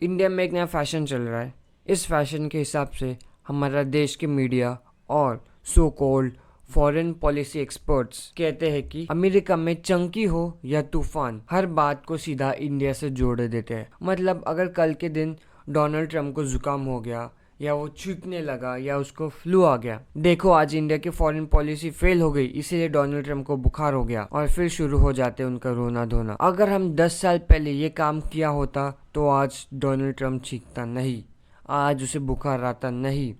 India में एक नया फैशन चल रहा है। इस फैशन के हिसाब से हमारा देश के मीडिया और so called foreign policy experts कहते हैं कि अमेरिका में चंकी हो या तूफान, हर बात को सीधा इंडिया से जोड़ देते हैं। मतलब अगर कल के दिन डोनाल्ड ट्रंप को जुकाम हो गया या वो छींकने लगा या उसको फ्लू आ गया, देखो आज इंडिया की फॉरेन पॉलिसी फेल हो गई, इसीलिए डोनाल्ड ट्रंप को बुखार हो गया, और फिर शुरू हो जाते उनका रोना धोना। अगर हम 10 साल पहले ये काम किया होता तो आज डोनाल्ड ट्रंप छींकता नहीं, आज उसे बुखार आता नहीं।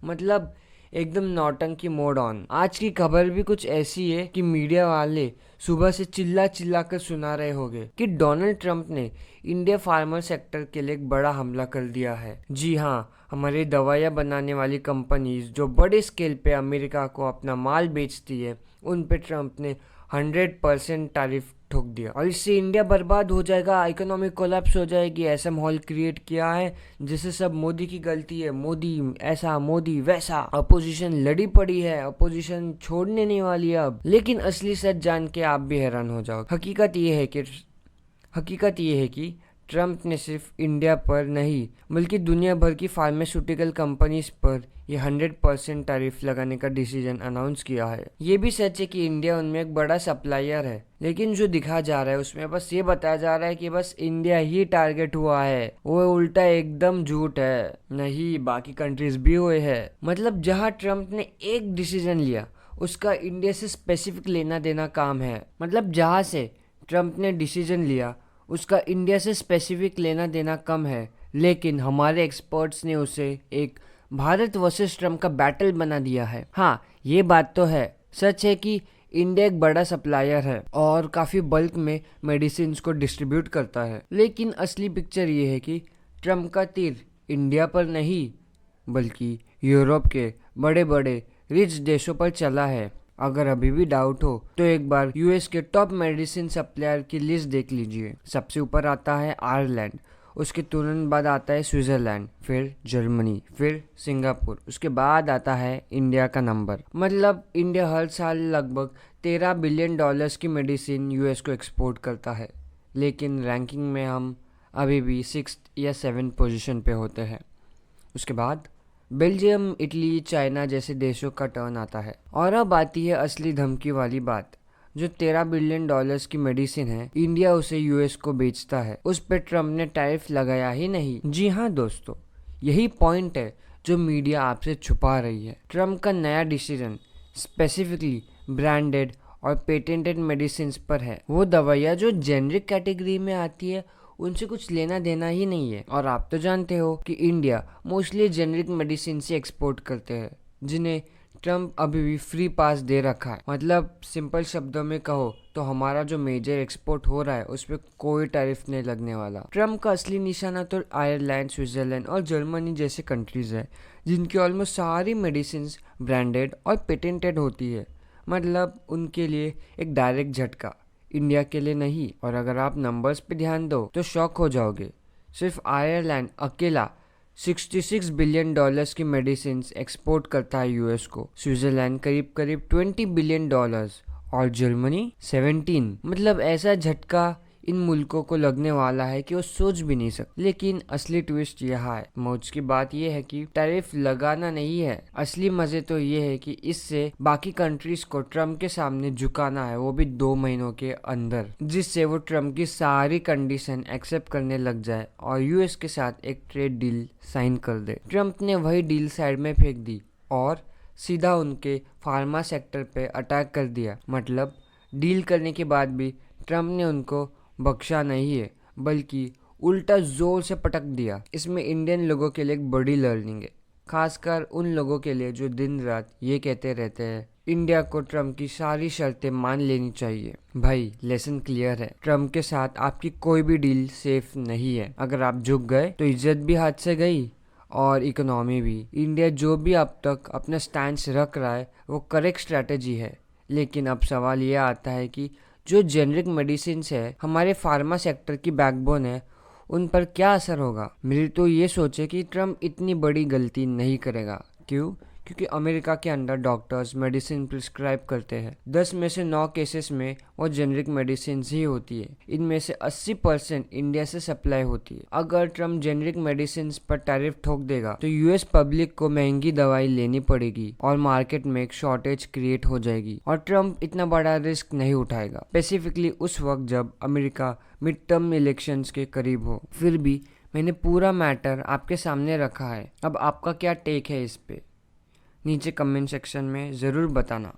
मतलब एकदम नौटंकी मोड ऑन। आज की खबर भी कुछ ऐसी है कि मीडिया वाले सुबह से चिल्ला चिल्ला कर सुना रहे होंगे कि डोनाल्ड ट्रंप ने इंडिया फार्मर सेक्टर के लिए एक बड़ा हमला कर दिया है। जी हाँ, हमारी दवाइयाँ बनाने वाली कंपनीज जो बड़े स्केल पे अमेरिका को अपना माल बेचती है, उन पे ट्रंप ने 100% टैरिफ ठोक दिया और इससे इंडिया बर्बाद हो जाएगा, इकोनॉमिक कोलैप्स हो जाएगी। ऐसा माहौल क्रिएट किया है जिससे सब मोदी की गलती है, मोदी ऐसा मोदी वैसा। अपोजिशन लड़ी पड़ी है, अपोजिशन छोड़ने नहीं वाली है अब। लेकिन असली सच जान के आप भी हैरान हो जाओ। हकीकत ये है कि ट्रंप ने सिर्फ इंडिया पर नहीं बल्कि दुनिया भर की फार्मास्यूटिकल कंपनीज पर ये 100% टैरिफ लगाने का डिसीजन अनाउंस किया है। ये भी सच है कि इंडिया उनमें एक बड़ा सप्लायर है, लेकिन जो दिखा जा रहा है उसमें बस ये बताया जा रहा है कि बस इंडिया ही टारगेट हुआ है। वो उल्टा एकदम झूठ है, नहीं बाकी कंट्रीज भी हुए हैं। मतलब जहाँ ट्रंप ने एक डिसीजन लिया उसका इंडिया से स्पेसिफिक लेना देना काम है। मतलब जहाँ से ट्रंप ने डिसीजन लिया उसका इंडिया से स्पेसिफिक लेना देना कम है, लेकिन हमारे एक्सपर्ट्स ने उसे एक भारत वर्सेस ट्रंप का बैटल बना दिया है। हाँ, ये बात तो है, सच है कि इंडिया एक बड़ा सप्लायर है और काफ़ी बल्क में मेडिसिन को डिस्ट्रीब्यूट करता है, लेकिन असली पिक्चर ये है कि ट्रंप का तीर इंडिया पर नहीं बल्कि यूरोप के बड़े बड़े रिच देशों पर चला है। अगर अभी भी डाउट हो तो एक बार यूएस के टॉप मेडिसिन सप्लायर की लिस्ट देख लीजिए। सबसे ऊपर आता है आयरलैंड, उसके तुरंत बाद आता है स्विट्जरलैंड, फिर जर्मनी, फिर सिंगापुर, उसके बाद आता है इंडिया का नंबर। मतलब इंडिया हर साल लगभग $13 बिलियन की मेडिसिन यूएस को एक्सपोर्ट करता है, लेकिन रैंकिंग में हम अभी भी 6 या 7 पोजीशन पे होते हैं। उसके बाद बेल्जियम, इटली, चाइना जैसे देशों का टर्न आता है। और अब आती है असली धमकी वाली बात। जो $13 बिलियन की मेडिसिन है, इंडिया उसे यूएस को बेचता है, उस पर ट्रंप ने टैरिफ लगाया ही नहीं। जी हाँ दोस्तों, यही पॉइंट है जो मीडिया आपसे छुपा रही है। ट्रंप का नया डिसीजन स्पेसिफिकली ब्रांडेड और पेटेंटेड मेडिसिन पर है। वो दवाइयाँ जो जेनरिक कैटेगरी में आती है उनसे कुछ लेना देना ही नहीं है। और आप तो जानते हो कि इंडिया मोस्टली जेनरिक मेडिसिन से एक्सपोर्ट करते हैं, जिन्हें ट्रंप अभी भी फ्री पास दे रखा है। मतलब सिंपल शब्दों में कहो तो हमारा जो मेजर एक्सपोर्ट हो रहा है उस पर कोई टैरिफ नहीं लगने वाला। ट्रंप का असली निशाना तो आयरलैंड, स्विट्जरलैंड और जर्मनी जैसे कंट्रीज है, जिनकी ऑलमोस्ट सारी मेडिसिन ब्रांडेड और पेटेंटेड होती है। मतलब उनके लिए एक डायरेक्ट झटका, इंडिया के लिए नहीं। और अगर आप नंबर्स पे ध्यान दो तो शॉक हो जाओगे। सिर्फ आयरलैंड अकेला $66 बिलियन की मेडिसिन एक्सपोर्ट करता है यूएस को, स्विट्जरलैंड करीब करीब $20 बिलियन और जर्मनी 17। मतलब ऐसा झटका इन मुल्कों को लगने वाला है कि वो सोच भी नहीं सकते। लेकिन असली ट्विस्ट यहाँ है, मौज की बात यह है कि टैरिफ लगाना नहीं है, असली मजे तो ये है कि इससे बाकी कंट्रीज को ट्रंप के सामने झुकाना है, वो भी 2 महीनों के अंदर, जिससे वो ट्रंप की सारी कंडीशन एक्सेप्ट करने लग जाए और यूएस के साथ एक ट्रेड डील साइन कर दे। ट्रंप ने वही डील साइड में फेंक दी और सीधा उनके फार्मा सेक्टर पे अटैक कर दिया। मतलब डील करने के बाद भी ट्रंप ने उनको बख्शा नहीं है, बल्कि उल्टा जोर से पटक दिया। इसमें इंडियन लोगों के लिए एक बड़ी लर्निंग है, खासकर उन लोगों के लिए जो दिन रात ये कहते रहते हैं इंडिया को ट्रंप की सारी शर्तें मान लेनी चाहिए। भाई लेसन क्लियर है, ट्रंप के साथ आपकी कोई भी डील सेफ नहीं है। अगर आप झुक गए तो इज्जत भी हाथ से गई और इकोनॉमी भी। इंडिया जो भी अब तक अपना स्टैंड रख रहा है वो करेक्ट स्ट्रैटेजी है, लेकिन अब सवाल ये आता है कि जो जेनरिक मेडिसिन है, हमारे फार्मा सेक्टर की बैकबोन है, उन पर क्या असर होगा। मेरी तो ये सोच है कि ट्रंप इतनी बड़ी गलती नहीं करेगा। क्यों? क्योंकि अमेरिका के अंदर डॉक्टर्स मेडिसिन प्रिस्क्राइब करते हैं। 10 में से 9 केसेस में वो जेनरिक मेडिसिन ही होती है। इनमें से 80% इंडिया से सप्लाई होती है। अगर ट्रम्प जेनरिक मेडिसिन पर टैरिफ ठोक देगा तो यूएस पब्लिक को महंगी दवाई लेनी पड़ेगी और मार्केट में एक शॉर्टेज क्रिएट हो जाएगी, और ट्रम्प इतना बड़ा रिस्क नहीं उठाएगा, स्पेसिफिकली उस वक्त जब अमेरिका मिड टर्म इलेक्शंस के करीब हो। फिर भी मैंने पूरा मैटर आपके सामने रखा है। अब आपका क्या टेक है इस पे, नीचे कमेंट सेक्शन में ज़रूर बताना।